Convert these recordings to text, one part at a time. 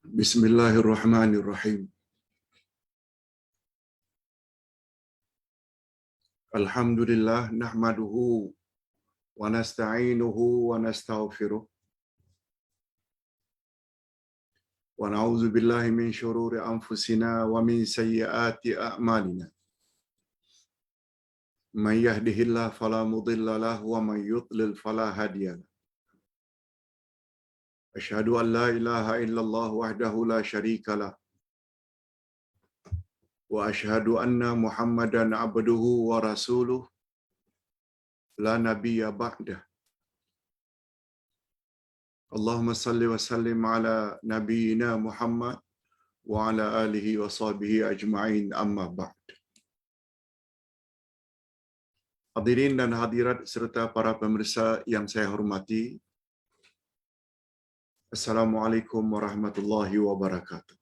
Bismillahirrahmanirrahim. Alhamdulillah nahmaduhu wa nasta'inuhu wa nastaghfiruh wa na'udzu billahi min syururi anfusina wa min sayyiati a'malina. May yahdihillahu fala mudilla lahu wa may yudlil fala hadiya lahu. Asyhadu an la ilaha illallah wahdahu la syarika lah wa asyhadu anna Muhammadan abduhu wa rasuluh la nabiyya ba'dah. Allahumma salli wa sallim ala nabiyyina Muhammad wa ala alihi wa sahbihi ajma'in, amma ba'd. Hadirin dan hadirat serta para pemirsa yang saya hormati, Assalamualaikum warahmatullahi wabarakatuh.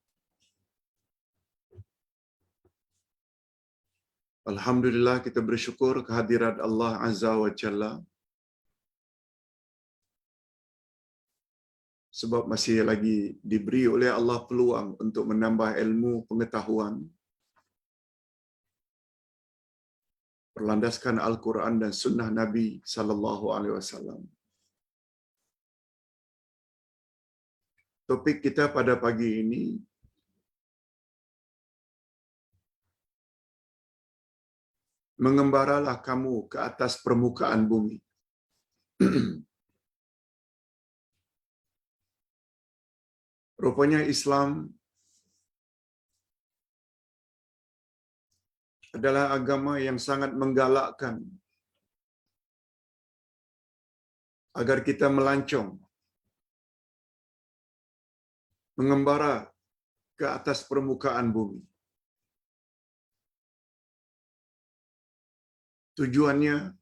Alhamdulillah, kita bersyukur kehadirat Allah Azza wa Jalla sebab masih lagi diberi oleh Allah peluang untuk menambah ilmu pengetahuan berlandaskan Al-Quran dan Sunnah Nabi sallallahu alaihi wasallam. Topik kita pada pagi ini mengembaralah kamu ke atas permukaan bumi. Rupanya Islam adalah agama yang sangat menggalakkan agar kita melancong, mengembara ke atas permukaan bumi. Tujuannya,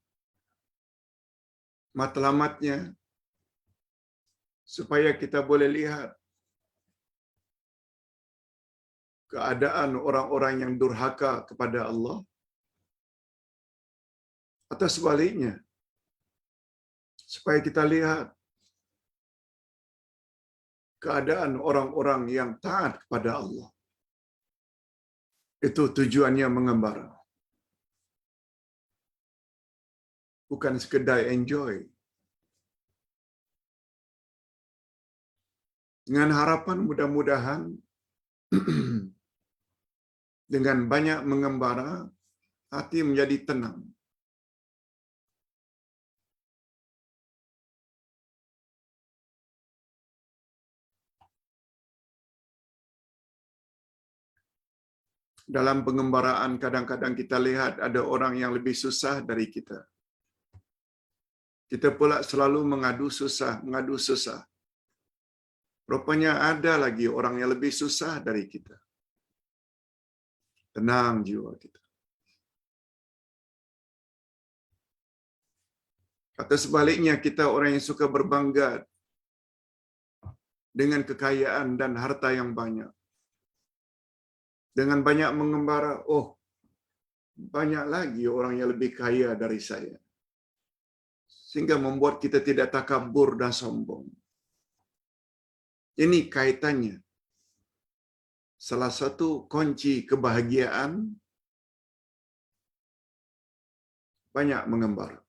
matlamatnya, supaya kita boleh lihat keadaan orang-orang yang durhaka kepada Allah, atau sebaliknya, supaya kita lihat keadaan orang-orang yang taat kepada Allah. Itu tujuannya mengembara. Bukan sekedar enjoy. Dengan harapan mudah-mudahan dengan banyak mengembara, hati menjadi tenang. Dalam pengembaraan kadang-kadang kita lihat ada orang yang lebih susah dari kita. Kita pula selalu mengadu susah. Rupanya ada lagi orang yang lebih susah dari kita. Tenang jiwa kita. Atau sebaliknya, kita orang yang suka berbangga dengan kekayaan dan harta yang banyak. Dengan banyak mengembara, oh, banyak lagi orang yang lebih kaya dari saya. Sehingga membuat kita tidak takabur dan sombong. Ini kaitannya. Salah satu kunci kebahagiaan, banyak mengembara.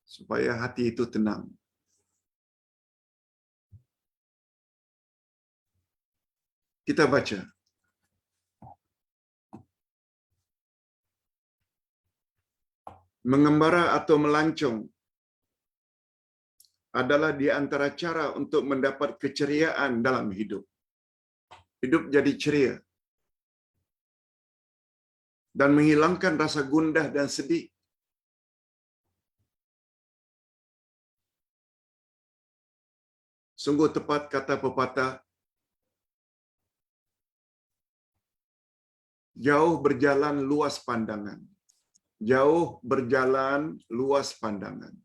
Supaya hati itu tenang. Kita baca. Mengembara atau melancong adalah di antara cara untuk mendapat keceriaan dalam hidup. Hidup jadi ceria. Dan menghilangkan rasa gundah dan sedih. Sungguh tepat kata pepatah, jauh berjalan luas pandangan. Jauh berjalan luas pandangan.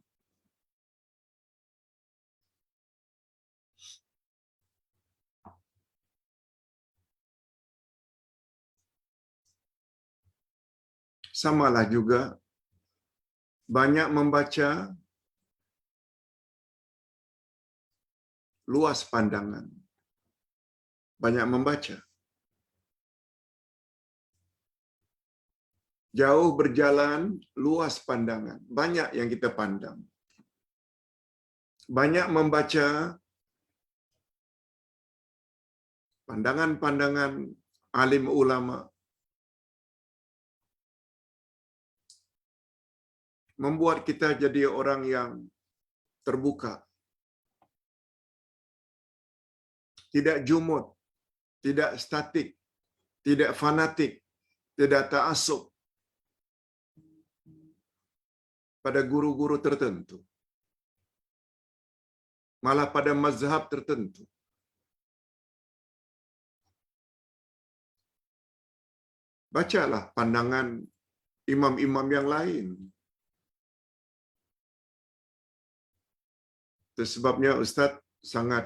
Samalah juga, banyak membaca, luas pandangan. banyak membaca. Jauh berjalan, luas pandangan. Banyak yang kita pandang. Banyak membaca pandangan-pandangan alim ulama. Membuat kita jadi orang yang terbuka. Tidak jumud, tidak statik, tidak fanatik, tidak ta'assub pada guru-guru tertentu. Malah pada mazhab tertentu. Bacalah pandangan imam-imam yang lain. Itu sebabnya Ustaz sangat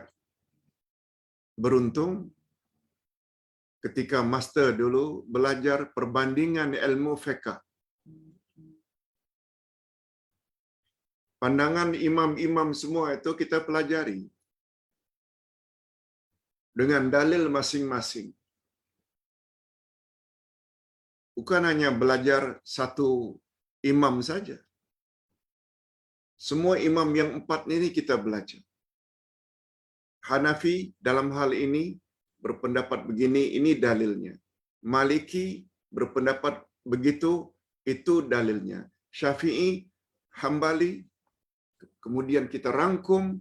beruntung ketika master dulu belajar perbandingan ilmu fiqh. Pandangan imam-imam semua itu kita pelajari dengan dalil masing-masing. Bukan hanya belajar satu imam saja. Semua imam yang 4 ini kita belajar. Hanafi dalam hal ini berpendapat begini, ini dalilnya. Maliki berpendapat begitu, itu dalilnya. Syafi'i, Hambali, kemudian kita rangkum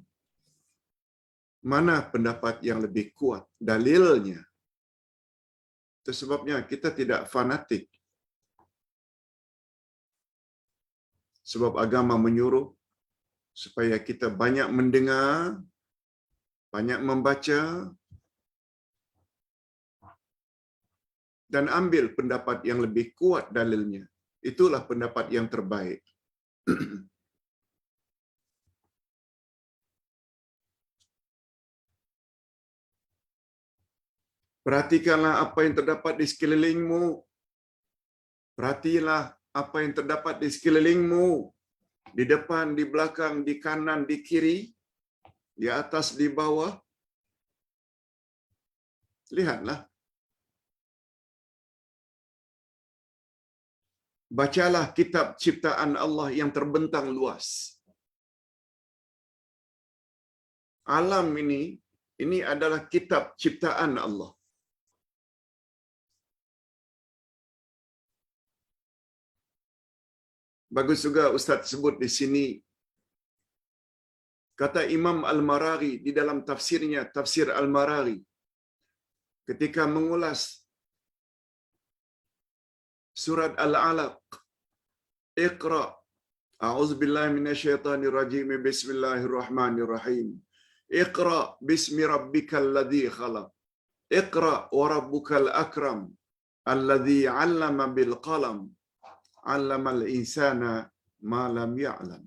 mana pendapat yang lebih kuat, dalilnya. Itu sebabnya kita tidak fanatik. Sebab agama menyuruh supaya kita banyak mendengar, banyak membaca, dan ambil pendapat yang lebih kuat dalilnya. Itulah pendapat yang terbaik. Perhatikanlah apa yang terdapat di sekelilingmu. Perhatilah apa yang terdapat di sekelilingmu. Di depan, di belakang, di kanan, di kiri, di atas, di bawah. Lihatlah. Bacalah kitab ciptaan Allah yang terbentang luas. Alam ini adalah kitab ciptaan Allah. Bagus juga Ustaz sebut di sini. Kata Imam Al-Maraghi di dalam tafsirnya, Tafsir Al-Maraghi, ketika mengulas surat Al-Alaq, Iqra, a'udzubillahi minasyaitonirrajim, bismillahirrahmanirrahim. Iqra bismi rabbikal ladzi khalaq. Iqra wa rabbukal akram, alladzi 'allama bil qalam, 'allamal insana ma lam ya'lam.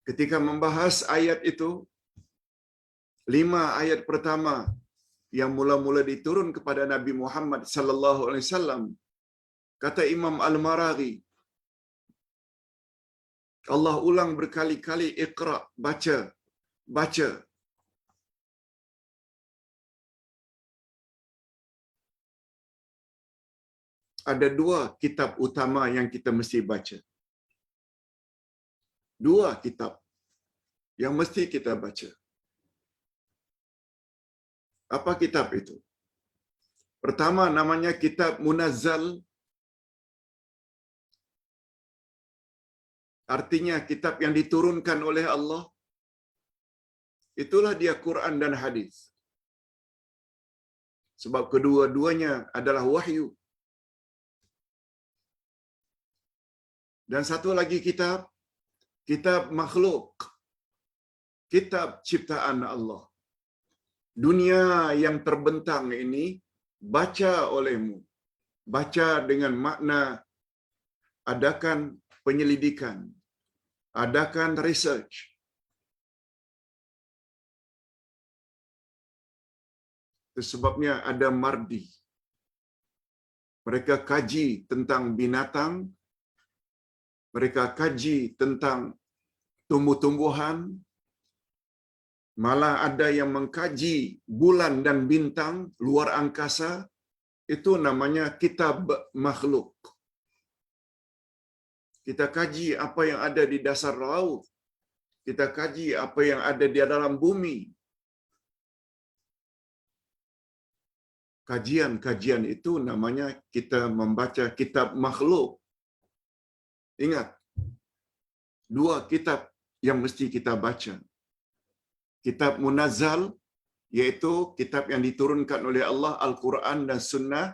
Ketika membahas ayat itu, 5 ayat pertama yang mula-mula diturun kepada Nabi Muhammad sallallahu alaihi wasallam, kata Imam Al-Maraghi, Allah ulang berkali-kali, Iqra, baca, baca. Ada 2 kitab utama yang kita mesti baca. 2 kitab yang mesti kita baca. Apa kitab itu? Pertama namanya kitab Munazzal. Artinya kitab yang diturunkan oleh Allah. Itulah dia Quran dan hadis. Sebab kedua-duanya adalah wahyu. Dan satu lagi kitab, kitab makhluk. Kitab ciptaan Allah. Dunia yang terbentang ini baca olehmu. Baca dengan makna adakan penyelidikan, adakan research. Itu sebabnya ada mardi. Mereka kaji tentang binatang, mereka kaji tentang tumbuh-tumbuhan, Malah ada yang mengkaji bulan dan bintang luar angkasa, itu namanya kitab makhluk. Kita kaji apa yang ada di dasar laut. Kita kaji apa yang ada di dalam bumi. Kajian-kajian itu namanya kita membaca kitab makhluk. Ingat, dua kitab yang mesti kita baca. Kitab munazzal, yaitu kitab yang diturunkan oleh Allah, Al-Quran dan Sunnah.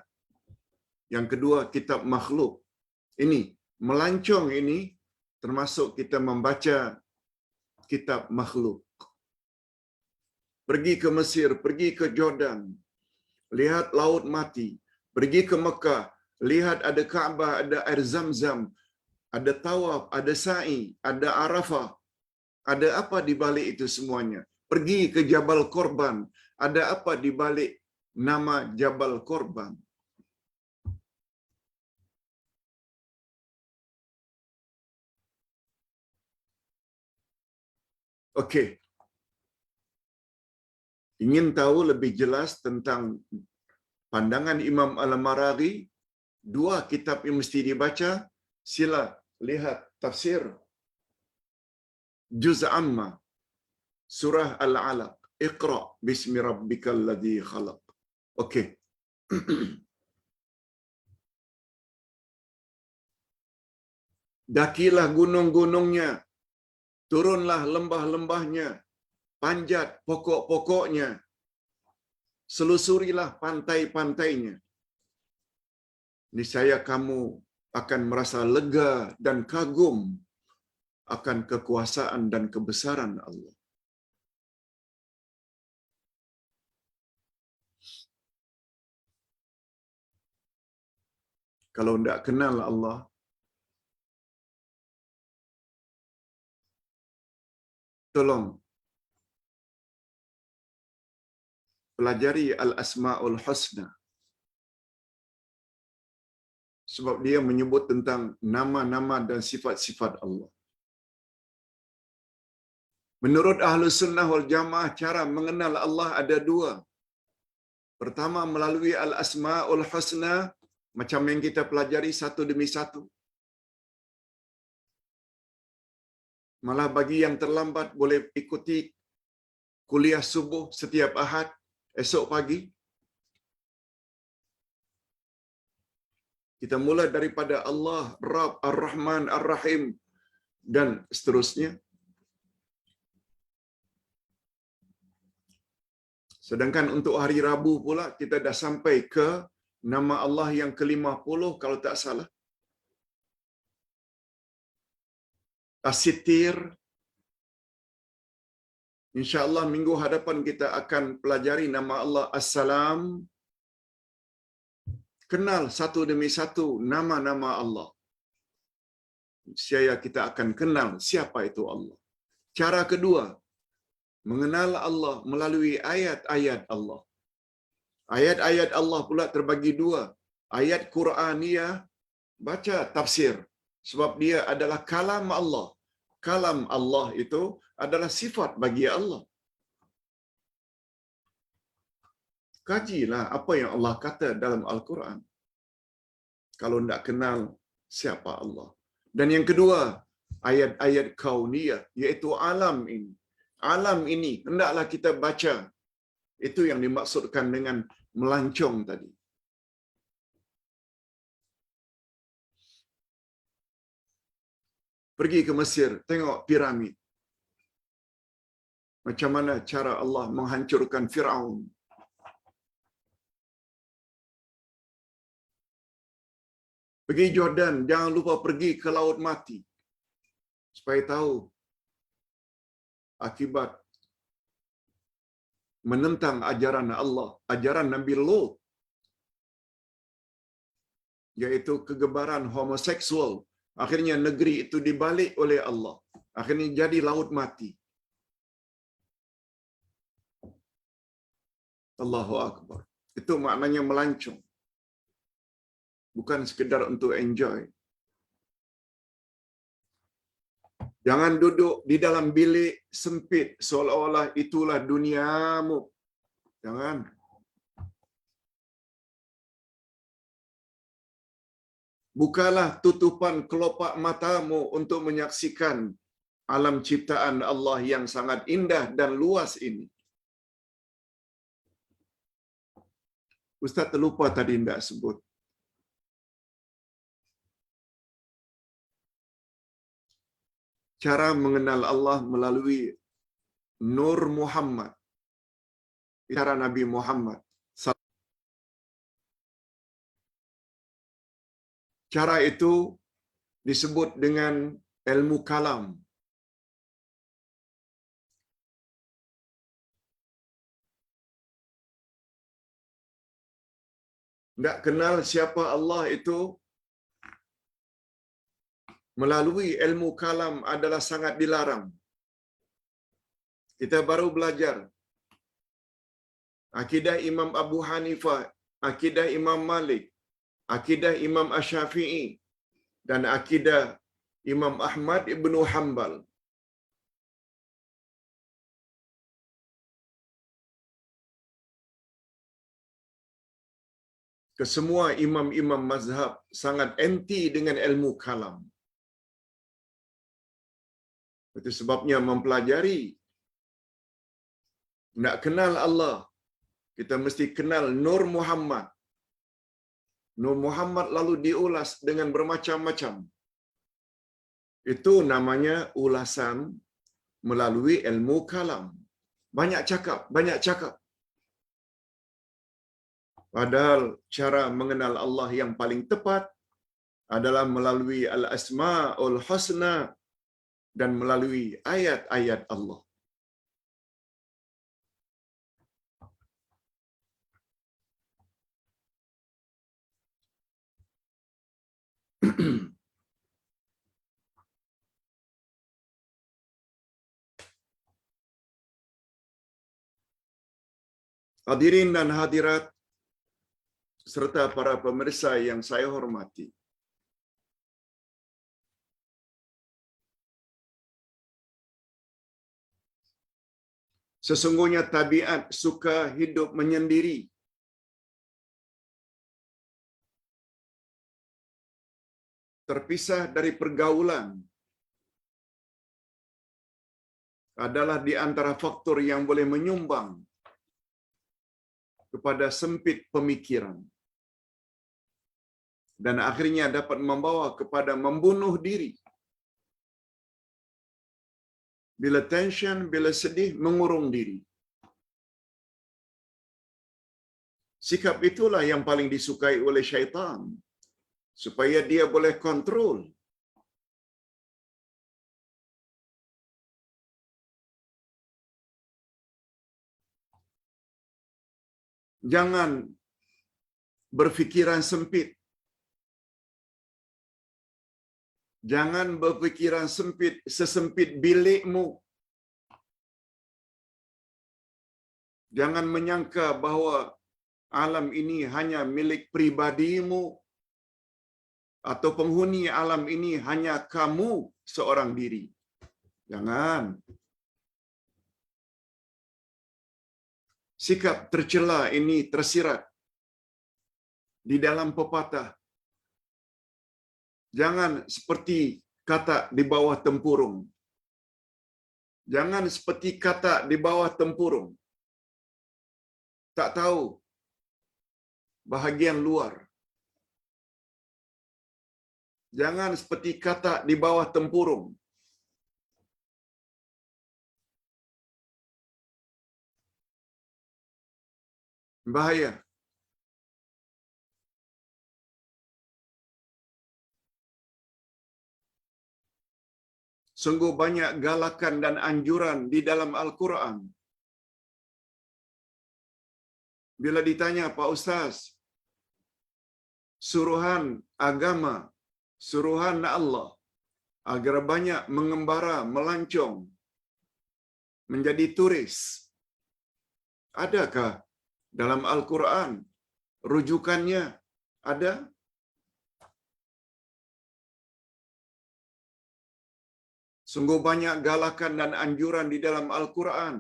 Yang kedua, kitab makhluk. Ini, melancong ini termasuk kita membaca kitab makhluk. Pergi ke Mesir, pergi ke Jordan, lihat laut mati. Pergi ke Mekah, lihat ada Kaabah, ada air Zam-Zam, ada tawaf, ada sa'i, ada Arafah. Ada apa di balik itu semuanya? Pergi ke Jabal Korban, ada apa di balik nama Jabal Korban? Okey. Ingin tahu lebih jelas tentang pandangan Imam Al-Maraghi, dua kitab yang mesti dibaca, sila lihat tafsir Juz Amma, surah Al-Alaq, Iqra bismi rabbikal ladzi khalaq. Okey. Dakilah gunung-gunungnya, turunlah lembah-lembahnya, panjat pokok-pokoknya, selusurilah pantai-pantainya. Niscaya kamu akan merasa lega dan kagum akan kekuasaan dan kebesaran Allah. Kalau tidak kenal Allah, tolong pelajari Al-Asma'ul Husna. Sebab dia menyebut tentang nama-nama dan sifat-sifat Allah. Menurut Ahlus Sunnah wal Jamaah, cara mengenal Allah ada dua. Pertama, melalui Al-Asma'ul Husna, macam yang kita pelajari satu demi satu. Malah bagi yang terlambat boleh ikuti kuliah subuh setiap Ahad, esok pagi. Kita mula daripada Allah, Rabb, Ar-Rahman, Ar-Rahim, dan seterusnya. Sedangkan untuk hari Rabu pula, kita dah sampai ke nama Allah yang ke-50 kalau tak salah. As-Sittir. InsyaAllah minggu hadapan kita akan pelajari nama Allah As-Salam. Kenal satu demi satu nama-nama Allah. Saya kita akan kenal siapa itu Allah. Cara kedua, mengenal Allah melalui ayat-ayat Allah. Ayat-ayat Allah pula terbagi dua. Ayat Quraniyah, baca tafsir. Sebab dia adalah kalam Allah. Kalam Allah itu adalah sifat bagi Allah. Kajilah apa yang Allah kata dalam Al-Quran. Kalau tidak kenal siapa Allah. Dan yang kedua, ayat-ayat kauniyah, iaitu alam ini. Alam ini hendaklah kita baca. Itu yang dimaksudkan dengan melancong tadi. Pergi ke Mesir, tengok piramid. Macam mana cara Allah menghancurkan Firaun. Pergi Jordan, jangan lupa pergi ke Laut Mati. Supaya tahu akibat menentang ajaran Allah, ajaran Nabi Lut, yaitu kegebaran homoseksual. Akhirnya negeri itu dibalik oleh Allah. Akhirnya jadi Laut Mati. Allahu Akbar. Itu maknanya melancong. Bukan sekedar untuk enjoy. Jangan duduk di dalam bilik sempit seolah-olah itulah duniamu. Jangan. Bukalah tutupan kelopak matamu untuk menyaksikan alam ciptaan Allah yang sangat indah dan luas ini. Ustaz terlupa tadi tidak sebut. Cara mengenal Allah melalui Nur Muhammad. Cara Nabi Muhammad. Cara itu disebut dengan ilmu kalam. Tidak kenal siapa Allah itu melalui ilmu kalam adalah sangat dilarang. Kita baru belajar akidah Imam Abu Hanifah, akidah Imam Malik, akidah Imam Asy-Syafi'i, dan akidah Imam Ahmad ibnu Hanbal. Kesemua imam-imam mazhab sangat anti dengan ilmu kalam. Itu sebabnya mempelajari, nak kenal Allah, kita mesti kenal Nur Muhammad. Nur Muhammad lalu diulas dengan bermacam-macam. Itu namanya ulasan melalui ilmu kalam. Banyak cakap, banyak cakap. Padahal cara mengenal Allah yang paling tepat adalah melalui Al-Asma'ul Husna dan melalui ayat-ayat Allah. Hadirin dan hadirat serta para pemirsa yang saya hormati. Sesungguhnya tabiat suka hidup menyendiri. Terpisah dari pergaulan adalah di antara faktor yang boleh menyumbang kepada sempit pemikiran dan akhirnya dapat membawa kepada membunuh diri. Bila tension, bila sedih, mengurung diri. Sikap itulah yang paling disukai oleh syaitan, supaya dia boleh kontrol. Jangan berfikiran sempit. Jangan berfikiran sempit sesempit bilikmu. Jangan menyangka bahawa alam ini hanya milik pribadimu atau penghuni alam ini hanya kamu seorang diri. Jangan. Sikap tercela ini tersirat di dalam pepatah. Jangan seperti katak di bawah tempurung. Jangan seperti katak di bawah tempurung. Tak tahu bahagian luar. Jangan seperti katak di bawah tempurung. Bahaya. Sungguh banyak galakan dan anjuran di dalam Al-Quran. Bila ditanya, Pak Ustaz, suruhan agama, suruhan Allah, agar banyak mengembara, melancong, menjadi turis. Adakah dalam Al-Quran rujukannya? Ada? Sungguh banyak galakan dan anjuran di dalam Al-Quran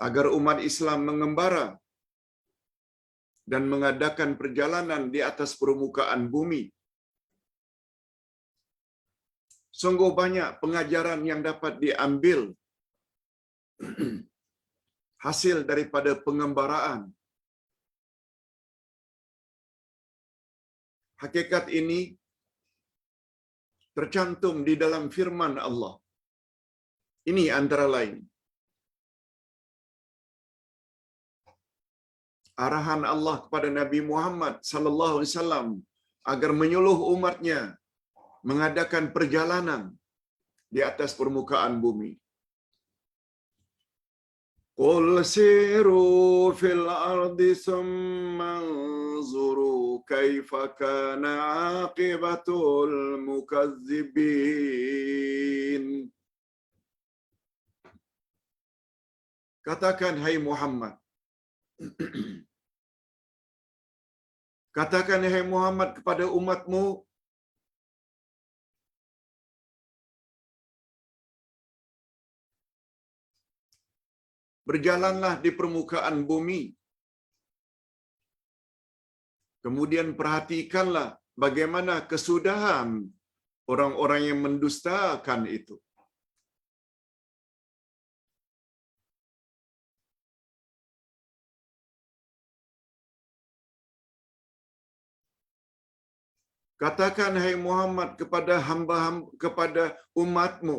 agar umat Islam mengembara dan mengadakan perjalanan di atas permukaan bumi. Sungguh banyak pengajaran yang dapat diambil hasil daripada pengembaraan. Hakikat ini tercantum di dalam firman Allah. Ini antara lain arahan Allah kepada Nabi Muhammad sallallahu alaihi wasallam agar menyuluh umatnya mengadakan perjalanan di atas permukaan bumi. Qul siru fil ardi thumma anzuru kaifa kana aqibatul mukazzibin. Katakan hai Muhammad, katakan hai Muhammad kepada umatmu, berjalanlah di permukaan bumi. Kemudian perhatikanlah bagaimana kesudahan orang-orang yang mendustakan itu. Katakan hai Muhammad kepada kepada umatmu,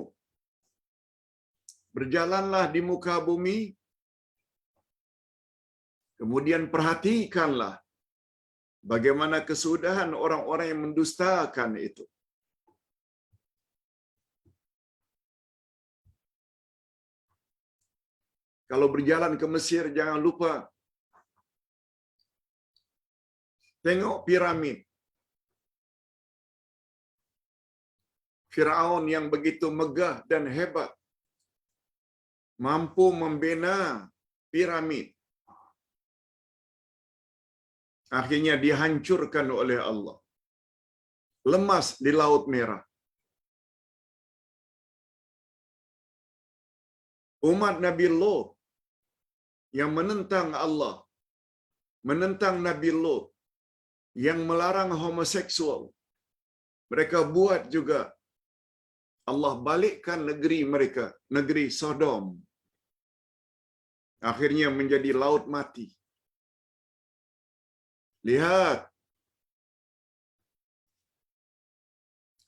berjalanlah di muka bumi, kemudian perhatikanlah bagaimana kesudahan orang-orang yang mendustakan itu. Kalau berjalan ke Mesir, jangan lupa tengok piramid. Firaun yang begitu megah dan hebat mampu membina piramid. Akhirnya dihancurkan oleh Allah. Lemas di Laut Merah. Umat Nabi Lot yang menentang Allah, menentang Nabi Lot, yang melarang homoseksual, mereka buat juga. Allah balikkan negeri mereka, negeri Sodom. Akhirnya menjadi laut mati. Lihat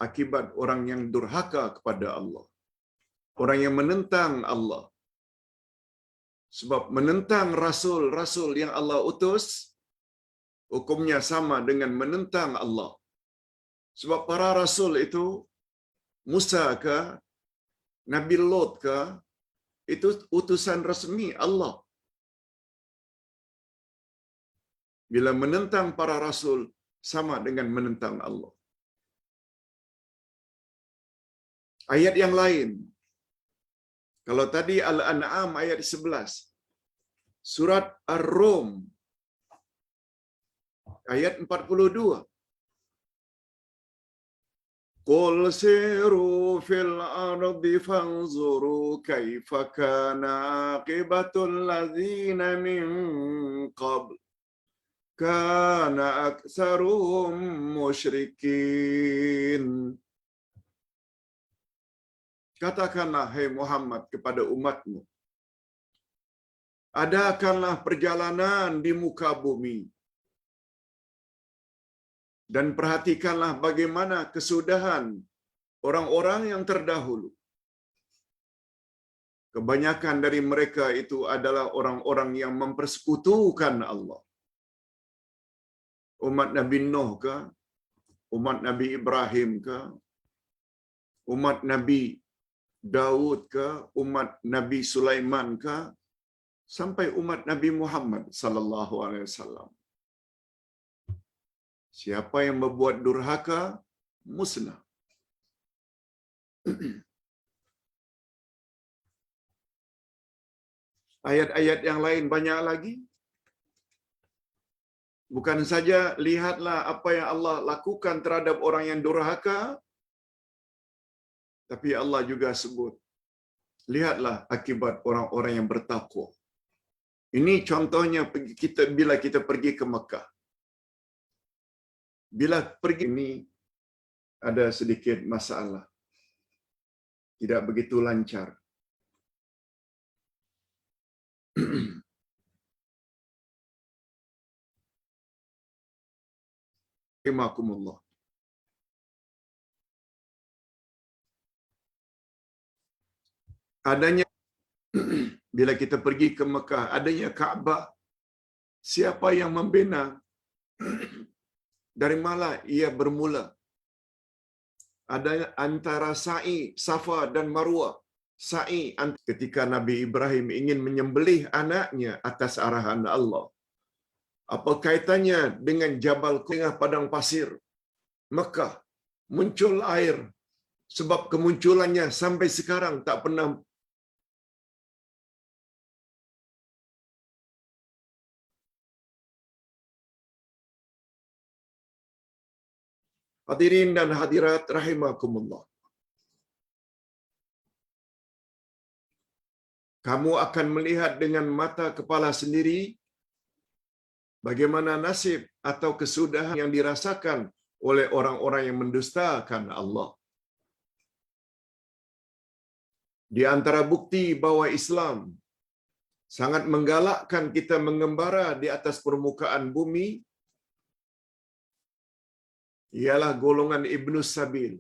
akibat orang yang durhaka kepada Allah. Orang yang menentang Allah. Sebab menentang rasul-rasul yang Allah utus, hukumnya sama dengan menentang Allah. Sebab para rasul itu, Musa ke, Nabi Lot ke, itu utusan resmi Allah. Bila menentang para rasul, sama dengan menentang Allah. Ayat yang lain, kalau tadi Al-An'am ayat 11, surat Ar-Rum ayat 42, Qul siru fil ardi fanzuru kaifa kana aqibatul ladzina min qabl kana aktsaruhum musyrikin. Katakanlah hai Muhammad kepada umatmu, adakanlah perjalanan di muka bumi dan perhatikanlah bagaimana kesudahan orang-orang yang terdahulu. Kebanyakan dari mereka itu adalah orang-orang yang mempersekutukan Allah. Umat Nabi Nuh ke, umat Nabi Ibrahim ke, umat Nabi Daud ke, umat Nabi Sulaiman ke, sampai umat Nabi Muhammad sallallahu alaihi wasallam. Siapa yang membuat durhaka, musnah. Ayat-ayat yang lain banyak lagi. Bukan saja lihatlah apa yang Allah lakukan terhadap orang yang durhaka, Tapi Allah juga sebut, lihatlah akibat orang-orang yang bertakwa. Ini contohnya kita bila kita pergi ke Mekah. Bila pergi ini ada sedikit masalah. Tidak begitu lancar. Rahimakumullah. Adanya bila kita pergi ke Mekah, adanya Kaabah. Siapa yang membina? Dari mana ia bermula? Ada antara sa'i, Safa dan Marwah. Sa'i ketika Nabi Ibrahim ingin menyembelih anaknya atas arahan Allah. Apa kaitannya dengan Jabal tengah padang pasir Mekah muncul air, sebab kemunculannya sampai sekarang tak pernah hadirin dan hadirat rahimakumullah. Kamu akan melihat dengan mata kepala sendiri bagaimana nasib atau kesudahan yang dirasakan oleh orang-orang yang mendustakan Allah. Di antara bukti bahwa Islam sangat menggalakkan kita mengembara di atas permukaan bumi ialah golongan Ibnu Sabil.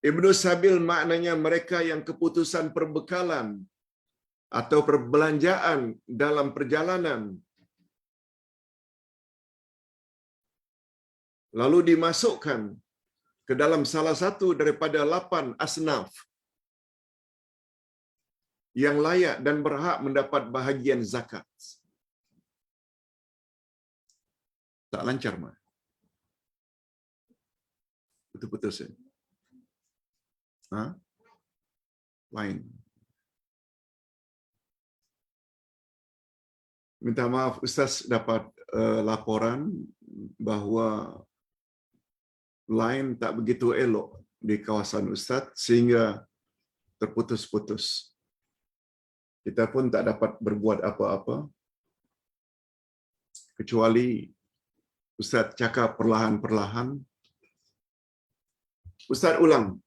Ibnu Sabil maknanya mereka yang keputusan perbekalan atau perbelanjaan dalam perjalanan lalu dimasukkan ke dalam salah satu daripada 8 asnaf yang layak dan berhak mendapat bahagian zakat. Tak lancar, mah. Betul-betul saya. Lain. Minta maaf, Ustaz dapat laporan bahawa line tak begitu elok di kawasan Ustaz sehingga terputus-putus. Kita pun tak dapat berbuat apa-apa kecuali Ustaz cakap perlahan-perlahan. Ustaz ulang.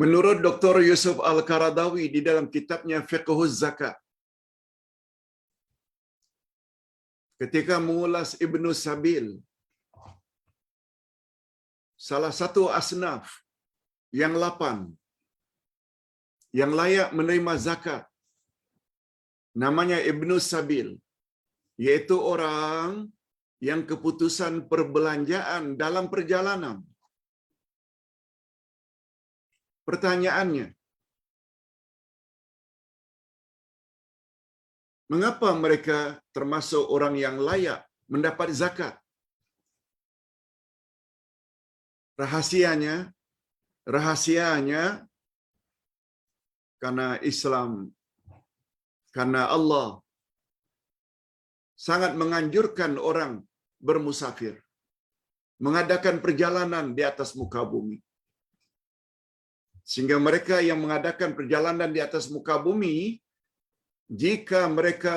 Menurut Dr. Yusuf Al-Qaradawi di dalam kitabnya Fiqhuz Zakat, ketika mengulas Ibnu Sabil, salah satu asnaf yang 8 yang layak menerima zakat namanya Ibnu Sabil, yaitu orang yang keputusan perbelanjaan dalam perjalanan. Pertanyaannya, mengapa mereka termasuk orang yang layak mendapat zakat? Rahasianya karena Islam, karena Allah sangat menganjurkan orang bermusafir, mengadakan perjalanan di atas muka bumi. Sehingga mereka yang mengadakan perjalanan di atas muka bumi, jika mereka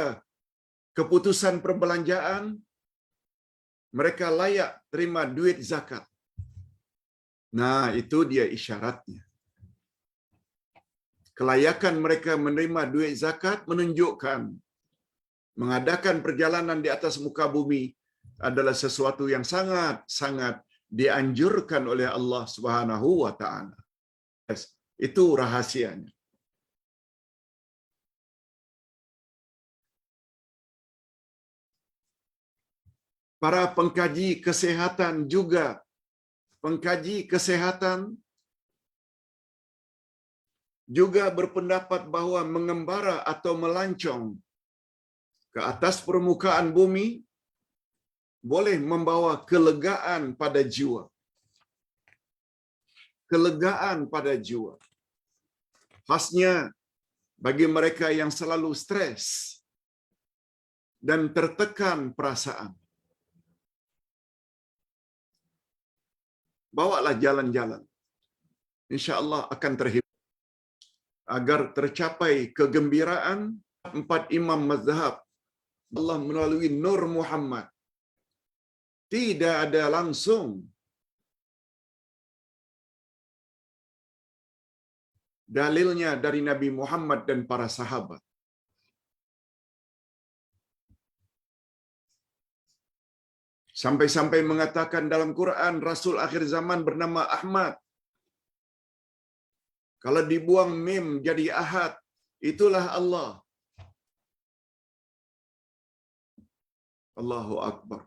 keputusan perbelanjaan, mereka layak terima duit zakat. Nah, itu dia isyaratnya. Kelayakan mereka menerima duit zakat menunjukkan mengadakan perjalanan di atas muka bumi adalah sesuatu yang sangat-sangat dianjurkan oleh Allah Subhanahu wa taala. Itu rahasianya. Para pengkaji kesehatan juga berpendapat bahawa mengembara atau melancong ke atas permukaan bumi boleh membawa kelegaan pada jiwa. Kelegaan pada jiwa. Khasnya bagi mereka yang selalu stres, dan tertekan perasaan. Bawalah jalan-jalan. InsyaAllah akan terhibur. Agar tercapai kegembiraan empat imam mazhab Allah melalui Nur Muhammad. Tidak ada langsung dalilnya dari Nabi Muhammad dan para sahabat. Sampai-sampai mengatakan dalam Quran, Rasul akhir zaman bernama Ahmad. Kalau dibuang mim jadi Ahad, itulah Allah. Allahu Akbar.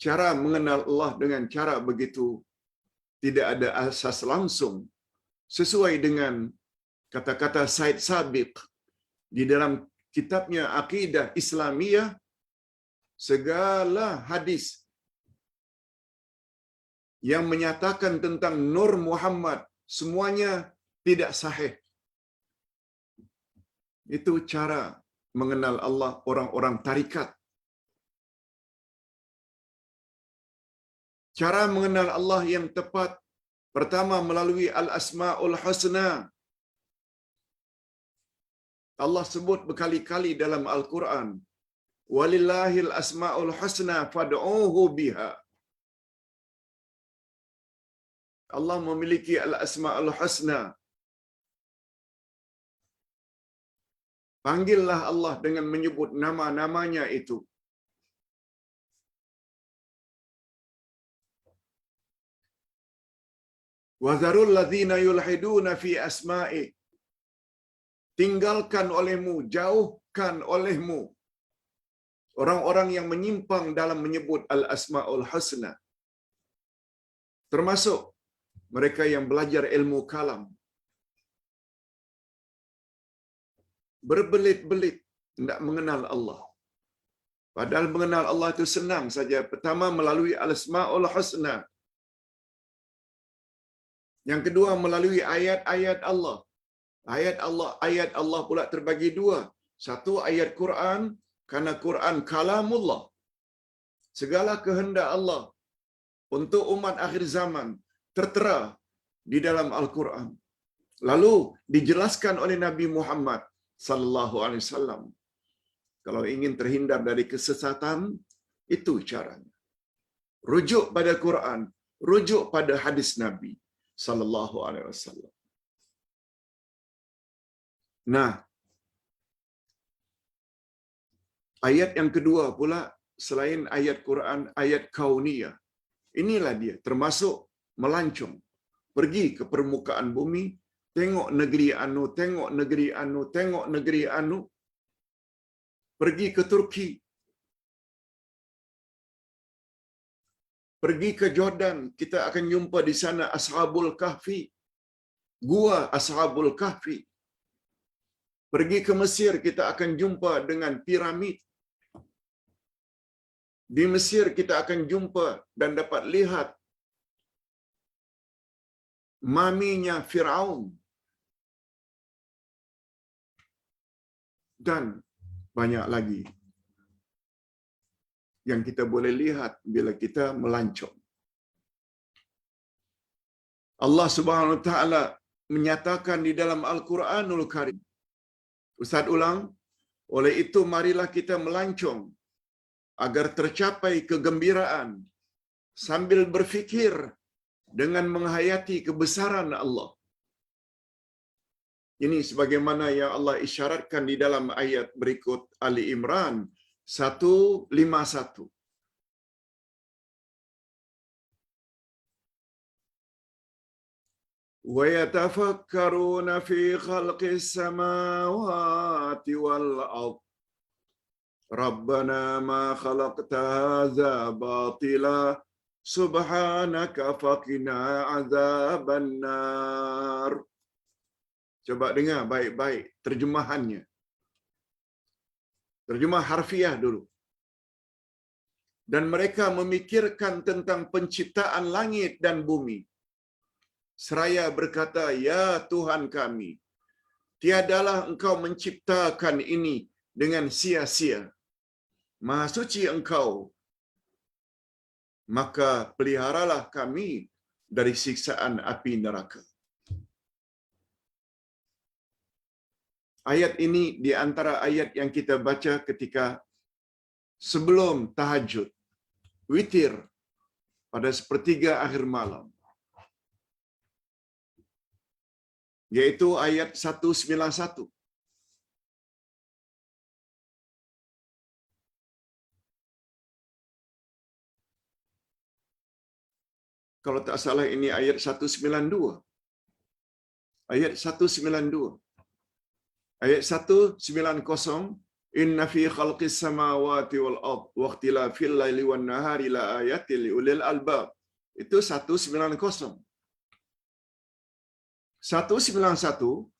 Cara mengenal Allah dengan cara begitu tidak ada asas langsung. Sesuai dengan kata-kata Said Sabiq di dalam kitabnya Aqidah Islamiyah, segala hadis yang menyatakan tentang Nur Muhammad semuanya tidak sahih. Itu cara mengenal Allah orang-orang tarikat. Cara mengenal Allah yang tepat pertama melalui Al-Asma'ul Husna. Allah sebut berkali-kali dalam Al-Quran, Walillahil asma'ul husna fad'uhu biha. Allah memiliki al-asma'ul husna. Panggillah Allah dengan menyebut nama-namanya itu. Wazarul ladzina yulhiduna fi asma'i. Tinggalkan olehmu, jauhkan olehmu orang-orang yang menyimpang dalam menyebut al-asma'ul husna. Termasuk mereka yang belajar ilmu kalam. Berbelit-belit tidak mengenal Allah. Padahal mengenal Allah itu senang saja. Pertama melalui al-asma'ul husna. Yang kedua melalui ayat-ayat Allah. Ayat Allah pula terbagi dua. Satu ayat Quran, karena Quran kalamullah. Segala kehendak Allah untuk umat akhir zaman tertera di dalam Al-Quran. Lalu dijelaskan oleh Nabi Muhammad sallallahu alaihi wasallam. Kalau ingin terhindar dari kesesatan, itu caranya. Rujuk pada Quran, rujuk pada hadis Nabi sallallahu alaihi wasallam. Nah, ayat yang kedua pula selain ayat Quran, ayat kauniyah. Inilah dia, termasuk melancong. Pergi ke permukaan bumi, tengok negeri anu, tengok negeri anu, tengok negeri anu. Pergi ke Turki. Pergi ke Jordan, kita akan jumpa di sana Ashabul Kahfi. Gua Ashabul Kahfi. Pergi ke Mesir, kita akan jumpa dengan piramid. Di Mesir kita akan jumpa dan dapat lihat maminya Firaun. Dan banyak lagi yang kita boleh lihat bila kita melancong. Allah Subhanahu wa taala menyatakan di dalam Al-Quranul Karim. Ustaz ulang, oleh itu marilah kita melancong agar tercapai kegembiraan sambil berfikir dengan menghayati kebesaran Allah. Ini sebagaimana yang Allah isyaratkan di dalam ayat berikut Ali Imran 151. وَيَتَفَكَّرُونَ فِي خَلْقِ السَّمَاوَاتِ وَالْأَرْضِ رَبَّنَا مَا خَلَقْتَ هَذَا بَاطِلًا سُبْحَانَكَ فَقِنَا عَذَابَ النَّارِ. Coba dengar baik-baik terjemahannya. Terjemah harfiah dulu. Dan mereka memikirkan tentang penciptaan langit dan bumi. Seraya berkata, Ya Tuhan kami, tiadalah Engkau menciptakan ini dengan sia-sia. Maha suci Engkau, maka peliharalah kami dari siksaan api neraka. Ayat ini di antara ayat yang kita baca ketika sebelum tahajud, witir, pada sepertiga akhir malam. Yaitu ayat 191. Kalau tak salah ini ayat 192. Ayat 192. Ayat 190, inna fi khalqis samawati wal ard wa ikhtilafil laili wan nahari la ayatin liulil albab. Itu 190. 191,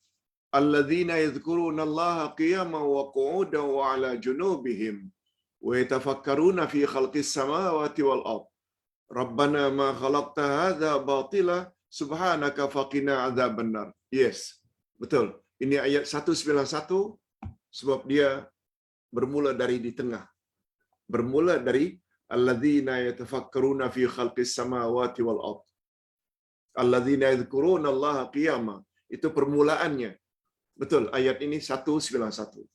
alladzina yadhkurunallaha qiyaman wa qu'udan wa 'ala junubihim wa yatafakkaruna fi khalqis samawati wal ard. Rabbana ma khalaqta hadza batila subhanaka faqina adzabannar. Yes, betul. Ini ayat 191 sebab dia bermula dari di tengah. Bermula dari alladzina yatafakkaruna fi khalqis samawati wal ard. Alladzina yadhkuruna Allah qiyama. Itu permulaannya. Betul, ayat ini 191.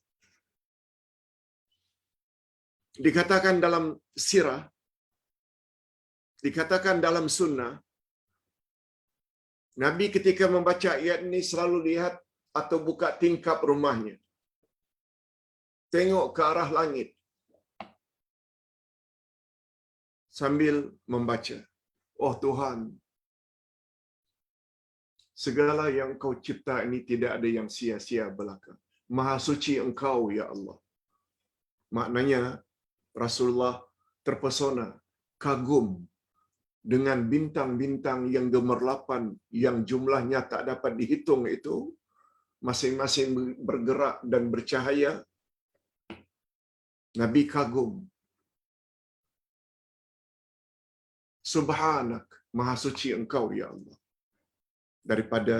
Dikatakan dalam sirah, dikatakan dalam sunnah, Nabi ketika membaca ayat ini selalu lihat atau buka tingkap rumahnya. Tengok ke arah langit. Sambil membaca. Oh Tuhan, segala yang Kau cipta ini tidak ada yang sia-sia belaka. Maha suci Engkau, ya Allah. Maknanya, Rasulullah terpesona, kagum dengan bintang-bintang yang gemerlapan, yang jumlahnya tak dapat dihitung itu, masing-masing bergerak dan bercahaya. Nabi kagum. Subhanak, Maha suci Engkau, ya Allah, daripada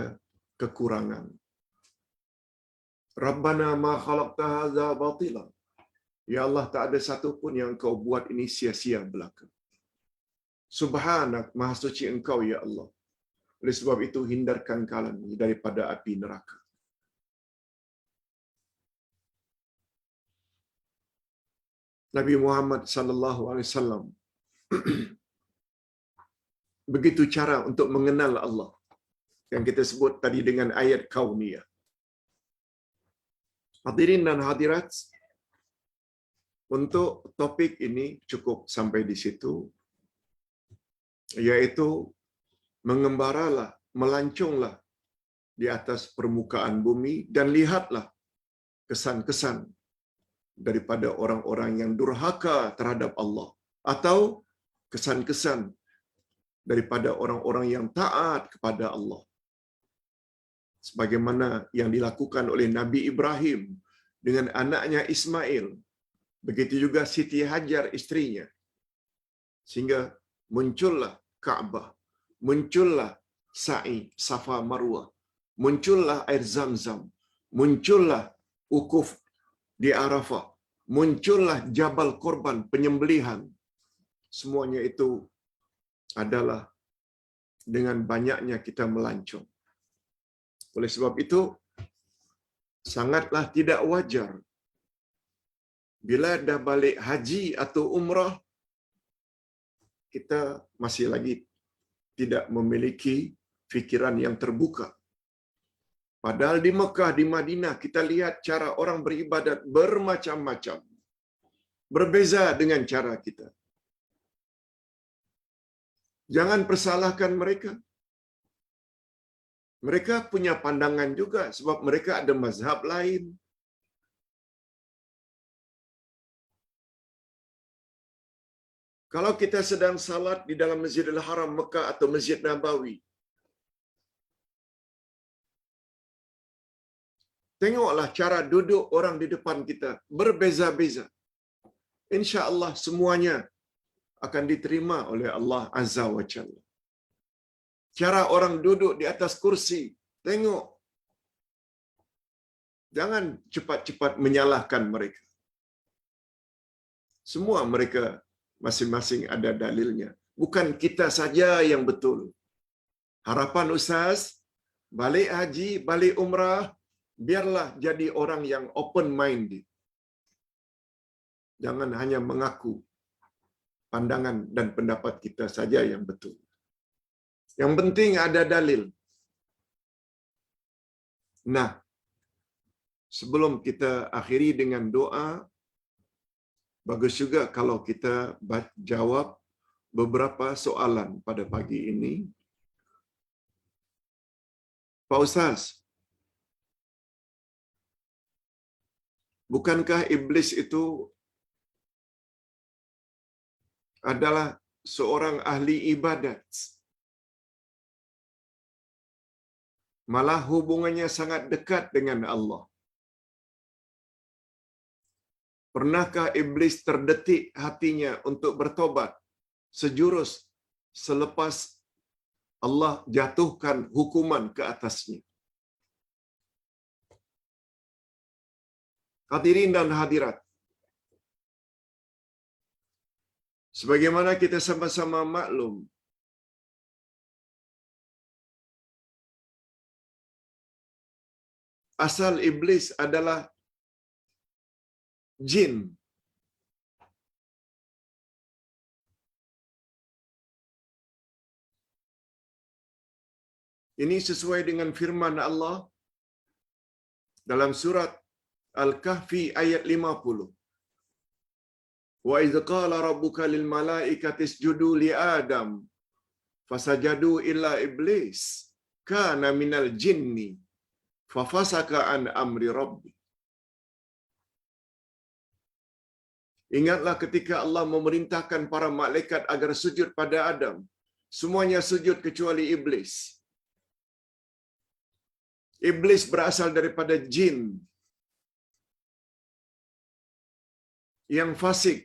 kekurangan. Rabbana ma khalaqta hadza batila. Ya Allah, tak ada satu pun yang Engkau buat ini sia-sia belaka. Subhanak, Maha suci Engkau, ya Allah. Oleh sebab itu, hindarkan kami daripada api neraka. Nabi Muhammad sallallahu alaihi wasallam begitu cara untuk mengenal Allah yang kita sebut tadi dengan ayat kauniyah. Hadirin dan hadirat, untuk topik ini cukup sampai di situ, yaitu mengembaralah, melanconglah di atas permukaan bumi dan lihatlah kesan-kesan daripada orang-orang yang durhaka terhadap Allah, atau kesan-kesan daripada orang-orang yang taat kepada Allah. Sebagaimana yang dilakukan oleh Nabi Ibrahim dengan anaknya Ismail, begitu juga Siti Hajar istrinya. Sehingga muncullah Ka'bah, muncullah sa'i Safa Marwah, muncullah air Zamzam, muncullah wukuf di Arafah, muncullah Jabal Korban, penyembelihan. Semuanya itu adalah dengan banyaknya kita melancong. Oleh sebab itu, sangatlah tidak wajar bila dah balik haji atau umrah, kita masih lagi tidak memiliki fikiran yang terbuka. Padahal di Mekah, di Madinah, kita lihat cara orang beribadat bermacam-macam. Berbeza dengan cara kita. Jangan persalahkan mereka. Mereka punya pandangan juga sebab mereka ada mazhab lain. Kalau kita sedang salat di dalam Masjidil Haram Mekah atau Masjid Nabawi, tengoklah cara duduk orang di depan kita, berbeza-beza. Insya-Allah semuanya akan diterima oleh Allah Azza wa Jalla. Cara orang duduk di atas kursi, tengok. Jangan cepat-cepat menyalahkan mereka. Semua mereka masing-masing ada dalilnya. Bukan kita saja yang betul. Harapan Ustaz, balik haji, balik umrah, biarlah jadi orang yang open-minded. Jangan hanya mengaku pandangan dan pendapat kita saja yang betul. Yang penting ada dalil. Nah, sebelum kita akhiri dengan doa, bagus juga kalau kita jawab beberapa soalan pada pagi ini. Pak Ustaz, bukankah iblis itu adalah seorang ahli ibadat? Malah hubungannya sangat dekat dengan Allah. Pernahkah iblis terdetik hatinya untuk bertobat sejurus selepas Allah jatuhkan hukuman ke atasnya? Hadirin dan hadirat, sebagaimana kita sama-sama maklum, asal iblis adalah jin. Ini sesuai dengan firman Allah dalam surat Al-Kahfi ayat 50. Wa idz qala rabbuka lil malaikati isjudu li Adam fasajadu illa iblis kana minal jinni fafasaka an amri rabbi. Ingatlah ketika Allah memerintahkan para malaikat agar sujud pada Adam. Semuanya sujud kecuali iblis. Iblis berasal daripada jin yang fasik,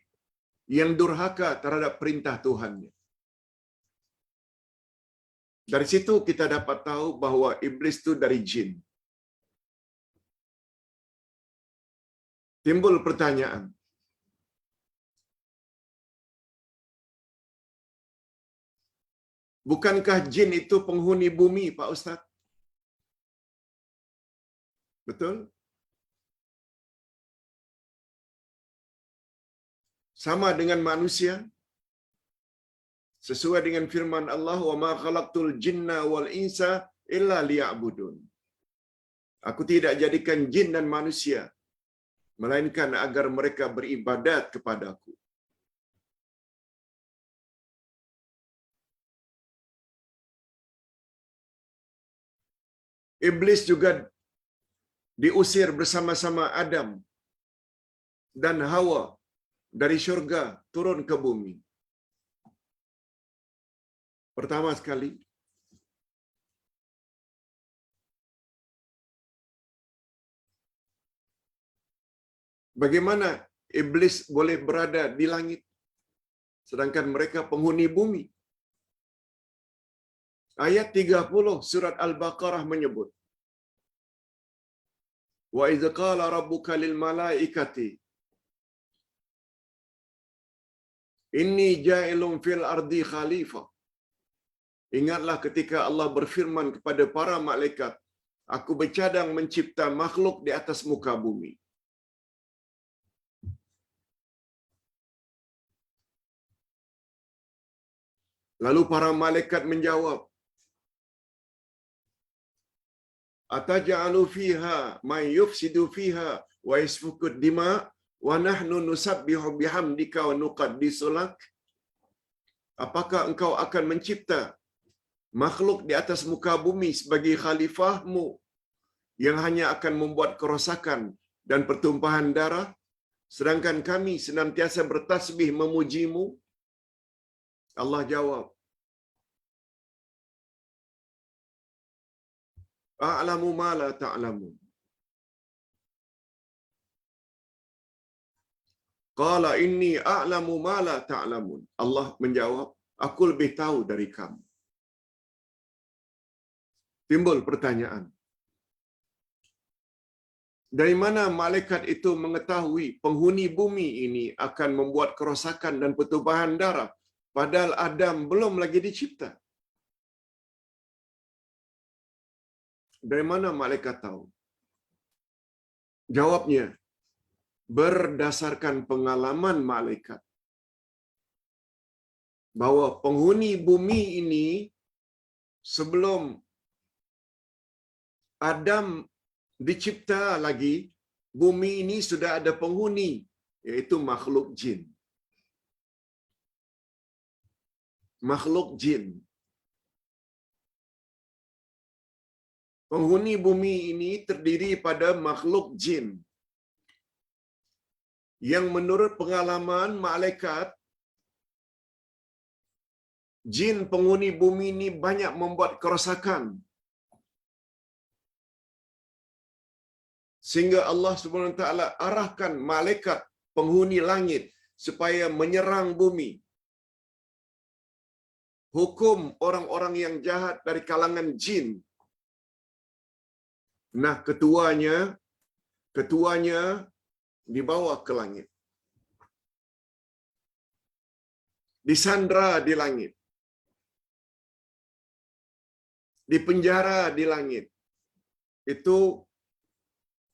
yang durhaka terhadap perintah Tuhannya. Dari situ kita dapat tahu bahwa iblis itu dari jin. Timbul pertanyaan, bukankah jin itu penghuni bumi, Pak Ustaz? Betul? Sama dengan manusia? Sesuai dengan firman Allah, "Wa ma khalaqtul jinna wal insa illa liya'budun." Aku tidak jadikan jin dan manusia melainkan agar mereka beribadat kepadaku. Iblis juga diusir bersama-sama Adam dan Hawa dari syurga turun ke bumi. Pertama sekali, bagaimana iblis boleh berada di langit sedangkan mereka penghuni bumi? Ayat 30 surat Al-Baqarah menyebut, "Wa idz qala rabbuka lil malaikati inni ja'ilun fil ardi khalifah." Ingatlah ketika Allah berfirman kepada para malaikat, "Aku bercadang mencipta makhluk di atas muka bumi." Lalu para malaikat menjawab, "Ataj'alu fiha may yufsidu fiha wa yasfiku dima wa nahnu nusabbihu bihamdika wa nuqaddisu lak?" Apakah engkau akan mencipta makhluk di atas muka bumi sebagai khalifahmu yang hanya akan membuat kerosakan dan pertumpahan darah, sedangkan kami senantiasa bertasbih memujimu? Allah jawab, "A'lamu ma la ta'lamun." Qala inni a'lamu ma la ta'lamun. Allah menjawab, "Aku lebih tahu dari kamu." Timbul pertanyaan, Dari mana malaikat itu mengetahui penghuni bumi ini akan membuat kerosakan dan pertumpahan darah, padahal Adam belum lagi dicipta? Dari mana malaikat tahu? Jawabnya, berdasarkan pengalaman malaikat, bahwa penghuni bumi ini sebelum Adam dicipta lagi, bumi ini sudah ada penghuni, yaitu makhluk jin. Makhluk jin. Penghuni bumi ini terdiri pada makhluk jin yang menurut pengalaman malaikat, jin penghuni bumi ini banyak membuat kerosakan. Sehingga Allah Subhanahu Wa Taala arahkan malaikat penghuni langit supaya menyerang bumi. Hukum orang-orang yang jahat dari kalangan jin. Nah, ketuanya dibawa ke langit. Disandra di langit. Dipenjara di langit. Itu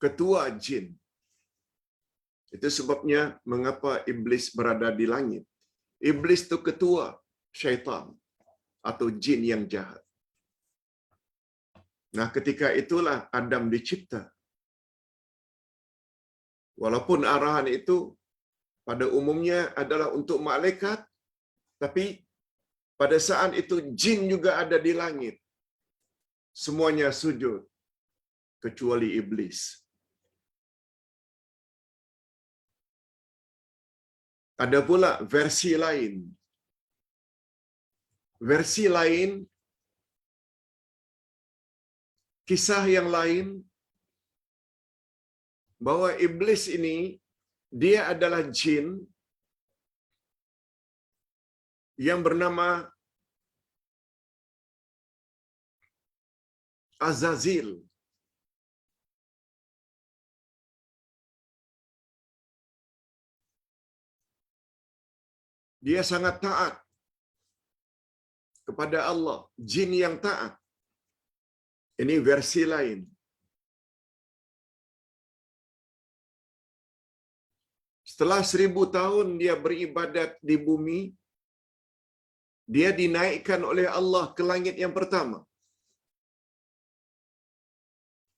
ketua jin. Itu sebabnya mengapa iblis berada di langit. Iblis itu ketua syaitan atau jin yang jahat. Nah, ketika itulah Adam dicipta. Walaupun arahan itu pada umumnya adalah untuk malaikat, tapi pada saat itu jin juga ada di langit. Semuanya sujud kecuali iblis. Ada pula versi lain. Versi lain, kisah yang lain, bahwa iblis ini dia adalah jin yang bernama Azazil. Dia sangat taat kepada Allah, jin yang taat. Ini versi lain. Setelah 1000 tahun dia beribadat di bumi, dia dinaikkan oleh Allah ke langit yang pertama.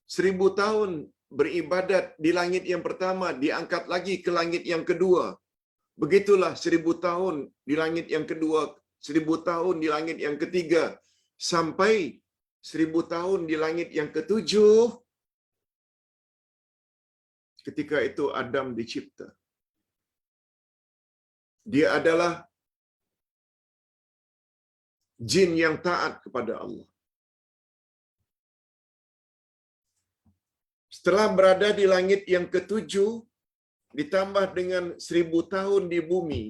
1000 tahun beribadat di langit yang pertama, diangkat lagi ke langit yang kedua. Begitulah 1000 tahun di langit yang kedua, 1000 tahun di langit yang ketiga, sampai 1000 tahun di langit yang ketujuh. Ketika itu Adam dicipta. Dia adalah jin yang taat kepada Allah. Setelah berada di langit yang ketujuh, ditambah dengan 1000 tahun di bumi,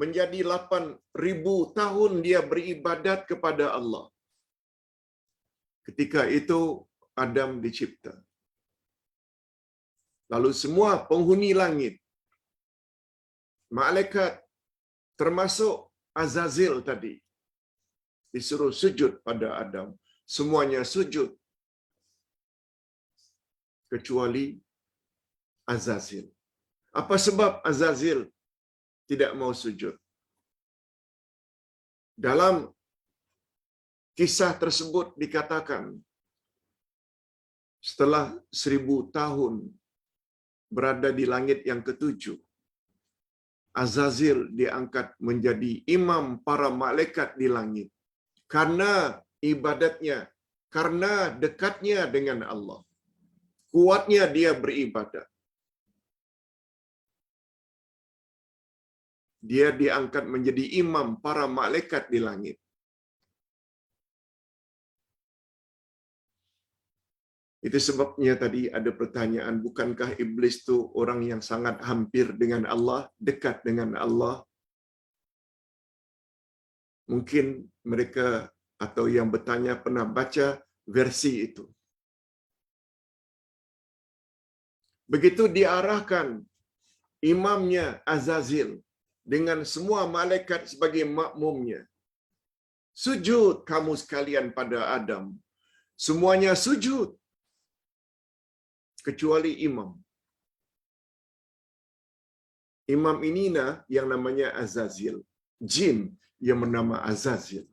menjadi 8000 tahun dia beribadat kepada Allah. Ketika itu Adam dicipta. Lalu semua penghuni langit, malaikat, termasuk Azazil tadi, disuruh sujud pada Adam. Semuanya sujud kecuali Azazil. Apa sebab Azazil tidak mau sujud? Dalam kisah tersebut dikatakan, setelah 1000 tahun berada di langit yang ketujuh, Azazil diangkat menjadi imam para malaikat di langit. Karena ibadatnya, karena dekatnya dengan Allah, kuatnya dia beribadat. Dia diangkat menjadi imam para malaikat di langit. Itu sebabnya tadi ada pertanyaan, bukankah iblis itu orang yang sangat hampir dengan Allah, dekat dengan Allah? Mungkin mereka atau yang bertanya pernah baca versi itu. Begitu diarahkan imamnya Azazil dengan semua malaikat sebagai makmumnya. Sujud kamu sekalian pada Adam. Semuanya sujud. Kecuali imam. Imam ini yang namanya Azazil. Jin yang bernama Azazil.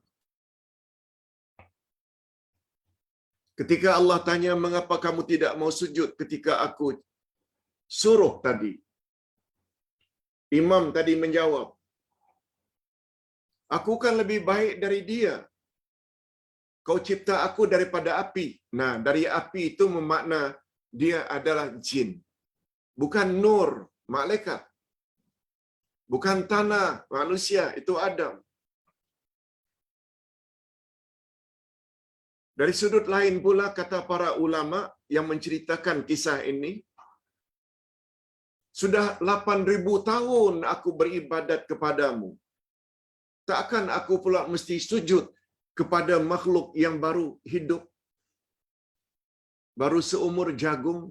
Ketika Allah tanya, mengapa kamu tidak mau sujud ketika aku suruh tadi? Imam tadi menjawab, aku kan lebih baik dari dia. Kau cipta aku daripada api. Nah, dari api itu bermakna dia adalah jin. Bukan nur, malaikat. Bukan tanah, manusia, itu Adam. Dari sudut lain pula, kata para ulama yang menceritakan kisah ini, sudah 8,000 tahun aku beribadat kepadamu. Takkan aku pula mesti sujud kepada makhluk yang baru hidup, baru seumur jagung.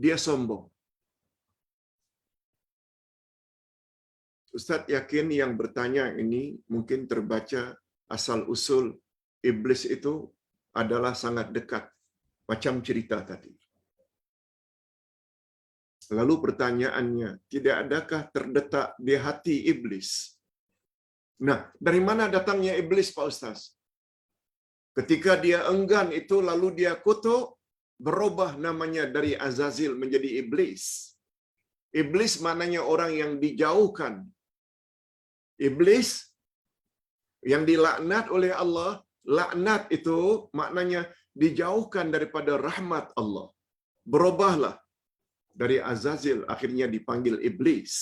Dia sombong. Ustaz yakin yang bertanya ini mungkin terbaca asal-usul iblis itu adalah sangat dekat, macam cerita tadi. Lalu pertanyaannya, tidak adakah terdetak di hati iblis? Nah, dari mana datangnya iblis, Pak Ustaz? Ketika dia enggan itu, lalu dia kutuk, berubah namanya dari Azazil menjadi iblis. Iblis maknanya orang yang dijauhkan. Iblis yang dilaknat oleh Allah, laknat itu maknanya dijauhkan daripada rahmat Allah. Berubahlah dari Azazil, akhirnya dipanggil iblis.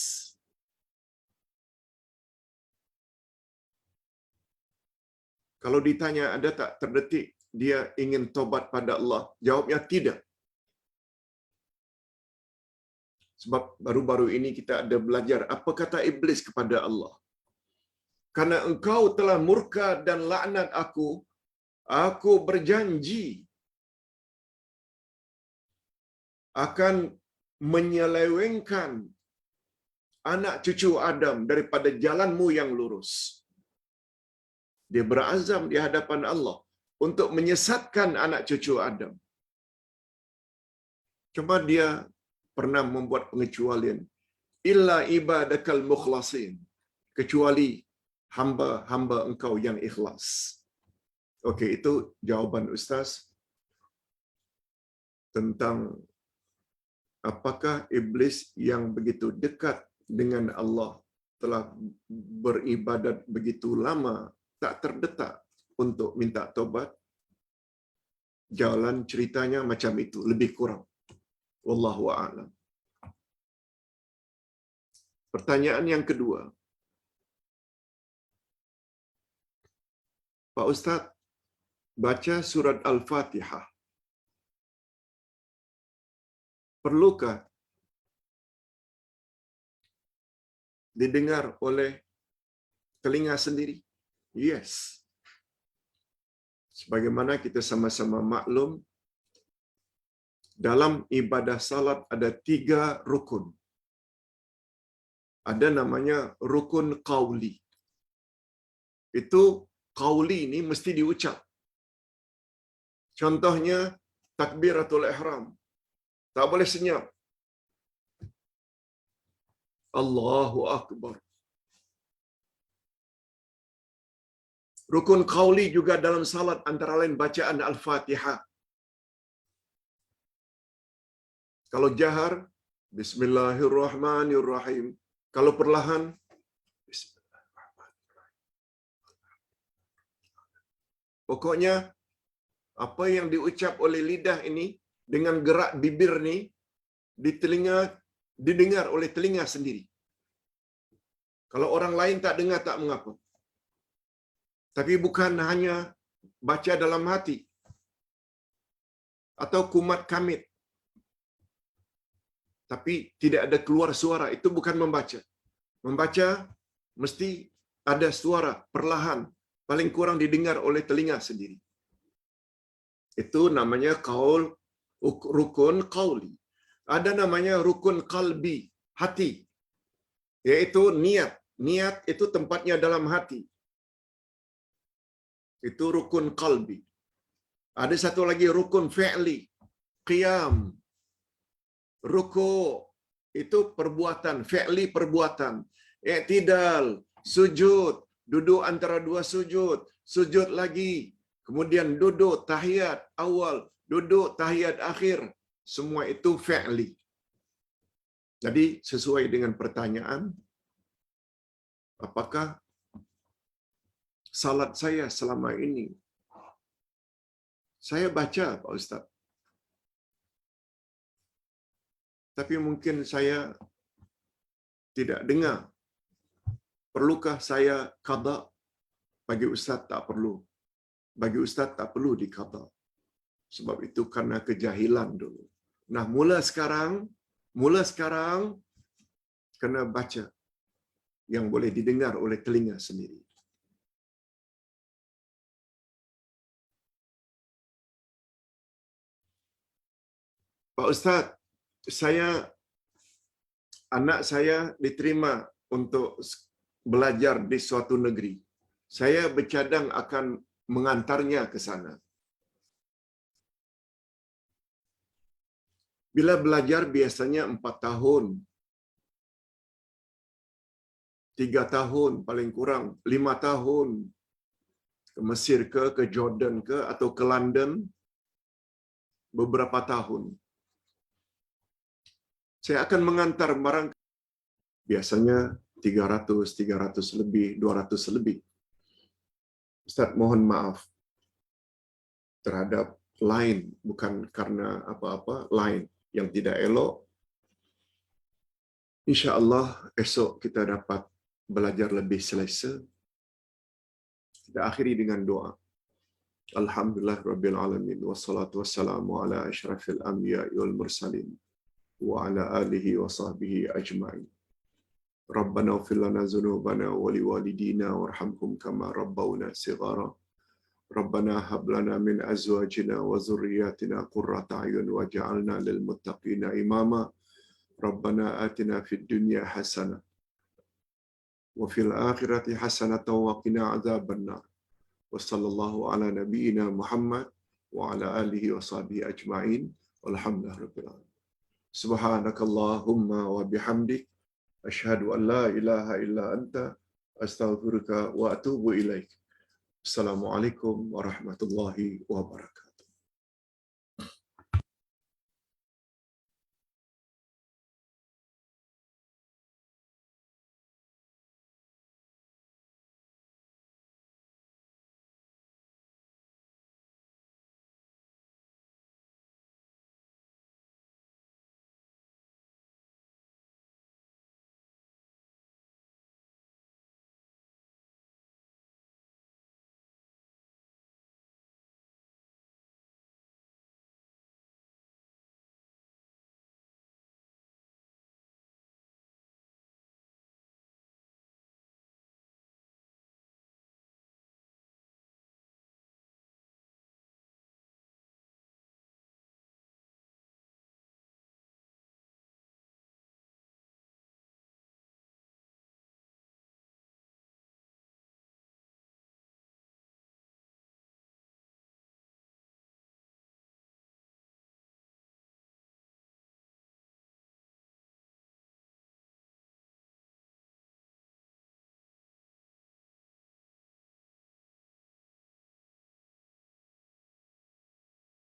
Kalau ditanya ada tak terdetik dia ingin tobat pada Allah, jawabnya tidak. Sebab baru-baru ini kita ada belajar apa kata iblis kepada Allah. Karena engkau telah murka dan laknat aku berjanji akan menyelewengkan anak cucu Adam daripada jalanmu yang lurus. Dia berazam di hadapan Allah untuk menyesatkan anak cucu Adam. Cuma dia pernah membuat pengecualian. Illa ibadakal mukhlasin. Kecuali hamba-hamba engkau yang ikhlas. Okey, itu jawaban Ustaz tentang apakah iblis yang begitu dekat dengan Allah telah beribadat begitu lama tak terdetak untuk minta tobat. Jalan ceritanya macam itu, lebih kurang. Wallahu a'lam. Pertanyaan yang kedua. Pak Ustaz, baca surat Al-Fatihah. Perlukah didengar oleh telinga sendiri? Yes. Sebagaimana kita sama-sama maklum, dalam ibadah salat ada 3 rukun. Ada namanya rukun qauli. Itu qauli ini mesti diucap. Contohnya takbiratul ihram. Tak boleh senyap. Allahu Akbar. Rukun qauli juga dalam salat antara lain bacaan Al-Fatihah. Kalau jahar, Bismillahirrahmanirrahim. Kalau perlahan, Bismillahirrahmanirrahim. Pokoknya, apa yang diucap oleh lidah ini, dengan gerak bibir ni, di telinga, didengar oleh telinga sendiri. Kalau orang lain tak dengar, tak mengapa. Tapi bukan hanya baca dalam hati atau kumat kamit, tapi tidak ada keluar suara, itu bukan membaca. Membaca mesti ada suara perlahan, paling kurang didengar oleh telinga sendiri. Itu namanya rukun qauli. Ada namanya rukun qalbi, hati, yaitu niat. Niat itu tempatnya dalam hati. Itu rukun qalbi. Ada satu lagi rukun fi'li, qiyam. Ruku itu perbuatan, fi'li perbuatan. I'tidal, sujud, duduk antara dua sujud, sujud lagi, kemudian duduk tahiyat awal, duduk tahiyat akhir. Semua itu fi'li. Jadi sesuai dengan pertanyaan, apakah salat saya selama ini saya baca, Pak Ustaz, tapi mungkin saya tidak dengar. Perlukah saya qada? Bagi Ustaz tak perlu. Bagi Ustaz tak perlu diqada. Sebab itu karena kejahilan dulu. Nah, mula sekarang kena baca yang boleh didengar oleh telinga sendiri. Pak Ustaz, anak saya diterima untuk belajar di suatu negeri. Saya bercadang akan mengantarnya ke sana. Bila belajar biasanya 4 tahun, 3 tahun paling kurang, 5 tahun. Ke Mesir ke Jordan atau ke London, beberapa tahun. Saya akan mengantar barang biasanya 300 lebih, 200 lebih. Ustaz, mohon maaf terhadap lain, bukan karena apa-apa lain yang tidak elok. InsyaAllah esok kita dapat belajar lebih selesa. Kita akhiri dengan doa. Alhamdulillah Rabbil Alamin. Wassalatu wassalamu ala ashrafil anbiya wal mursalin. Wa ala alihi wa sahbihi ajma'in. Rabbana ighfir lana dhunubana wa liwalidina warhamhum kama rabbawna shighara. Rabbana hab lana min azwajina wa dhurriyyatina qurrata a'yun waj'alna lil muttaqina imama. Rabbana atina fid dunya hasanah wa fil akhirati hasanatan wa qina adzabannar. Wa sallallahu ala nabiyyina Muhammad wa ala alihi wa sahbihi ajma'in. Walhamdulillahi rabbil alamin. Subhanakallahumma wa bihamdik asyhadu an la ilaha illa anta astaghfiruka wa atubu ilaik. Assalamualaikum warahmatullahi wabarakatuh.